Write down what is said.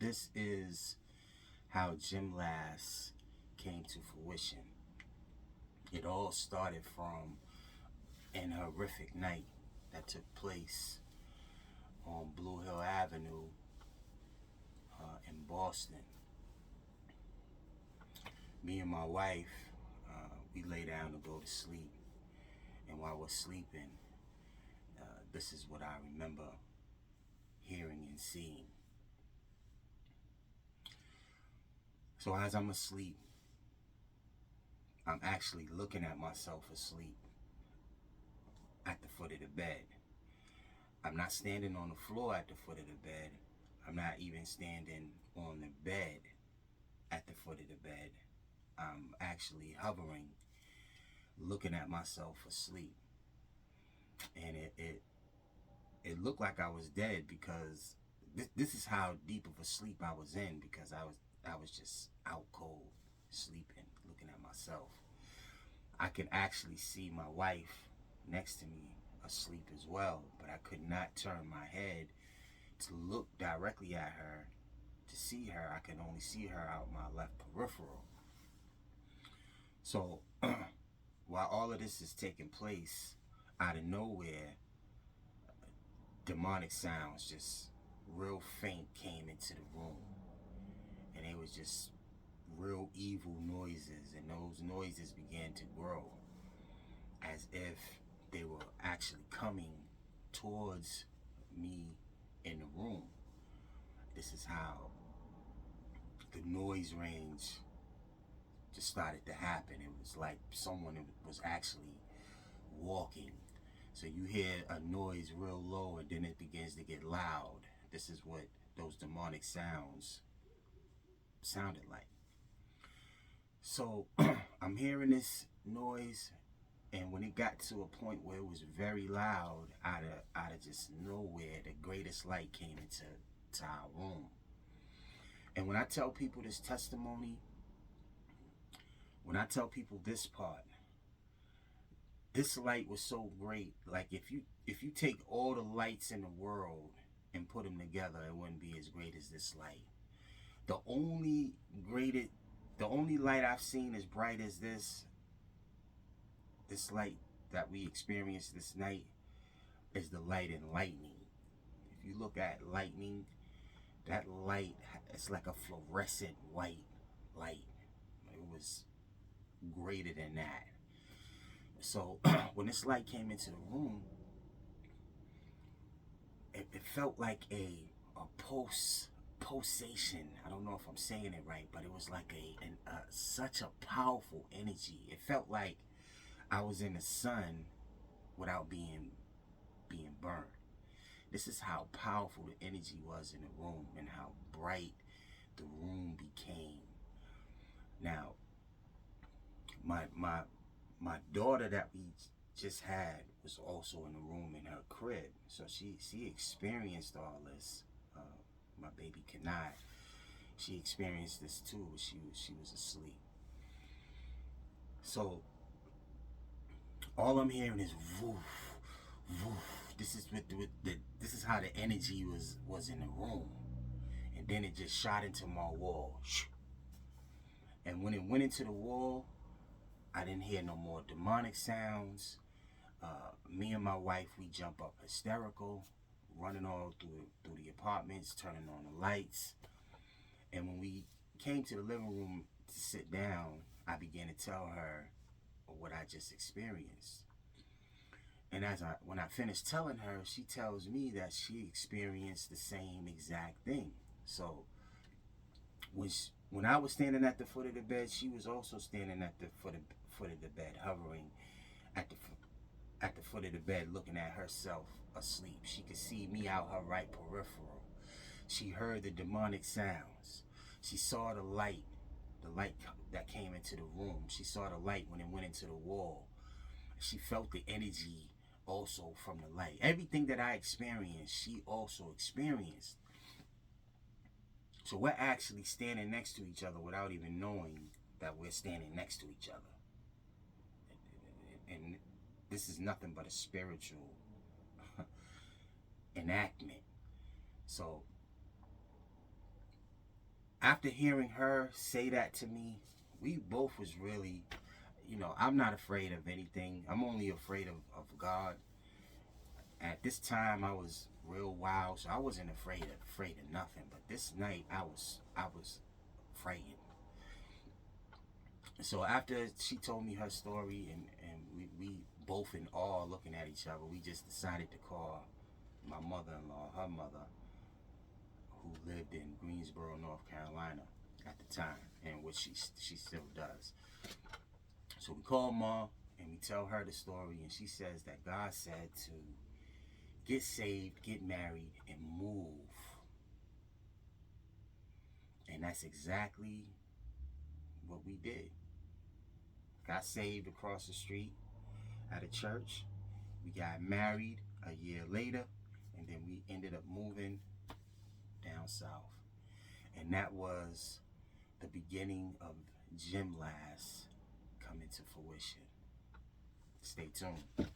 This is how JIMLAS came to fruition. It all started from an horrific night that took place on Blue Hill Avenue in Boston. Me and my wife, we lay down to go to sleep. And while we're sleeping, this is what I remember hearing and seeing. So as I'm asleep, I'm actually looking at myself asleep at the foot of the bed. I'm not standing on the floor at the foot of the bed. I'm not even standing on the bed at the foot of the bed. I'm actually hovering, looking at myself asleep. And it looked like I was dead, because this is how deep of a sleep I was in, because I was just out cold, sleeping, looking at myself. I could actually see my wife next to me asleep as well, but I could not turn my head to look directly at her to see her. I could only see her out my left peripheral. So while all of this is taking place, out of nowhere, demonic sounds, just real faint, came into the room. And it was just real evil noises, and those noises began to grow as if they were actually coming towards me in the room. This is how the noise range just started to happen. It was like someone was actually walking. So you hear a noise real low, and then it begins to get loud. This is what those demonic sounds sounded like. So I'm hearing this noise, and when it got to a point where it was very loud, out of just nowhere, the greatest light came into our room. And when I tell people this testimony, when I tell people this part, this light was so great. Like if you take all the lights in the world and put them together, it wouldn't be as great as this light. The only light I've seen as bright as this light that we experienced this night is the light in lightning. If you look at lightning, that light, it's like a fluorescent white light. It was greater than that. So when this light came into the room, it felt like a pulsation. I don't know if I'm saying it right, but it was like such a powerful energy. It felt like I was in the sun without being burned. This is how powerful the energy was in the room, and how bright the room became. Now, my daughter that we just had was also in the room in her crib, so she experienced all this. My baby Kanai, she experienced this too. She was asleep. So all I'm hearing is woof, woof. This is how the energy was in the room, and then it just shot into my wall. And when it went into the wall, I didn't hear no more demonic sounds. Me and my wife, we jump up hysterical, running all through the apartments, turning on the lights. And when we came to the living room to sit down, I began to tell her what I just experienced. And when I finished telling her, she tells me that she experienced the same exact thing. So when I was standing at the foot of the bed, she was also standing at the foot of the bed, hovering at the foot of the bed, looking at herself asleep. She could see me out her right peripheral. She heard the demonic sounds. She saw the light that came into the room. She saw the light when it went into the wall. She felt the energy also from the light. Everything that I experienced, she also experienced. So we're actually standing next to each other without even knowing that we're standing next to each other. And this is nothing but a spiritual enactment. So After hearing her say that to me, we both was really, you know, I'm not afraid of anything. I'm only afraid of God. At this time, I was real wild, so I wasn't afraid of nothing. But this night, I was frightened. So after she told me her story, and we both in awe looking at each other, we just decided to call my mother-in-law, her mother, who lived in Greensboro, North Carolina at the time, and which she still does. So we call mom and we tell her the story, and she says that God said to get saved, get married, and move. And that's exactly what we did. Got saved across the street at a church. We got married a year later, and then we ended up moving down south. And that was the beginning of JIMLAS coming to fruition. Stay tuned.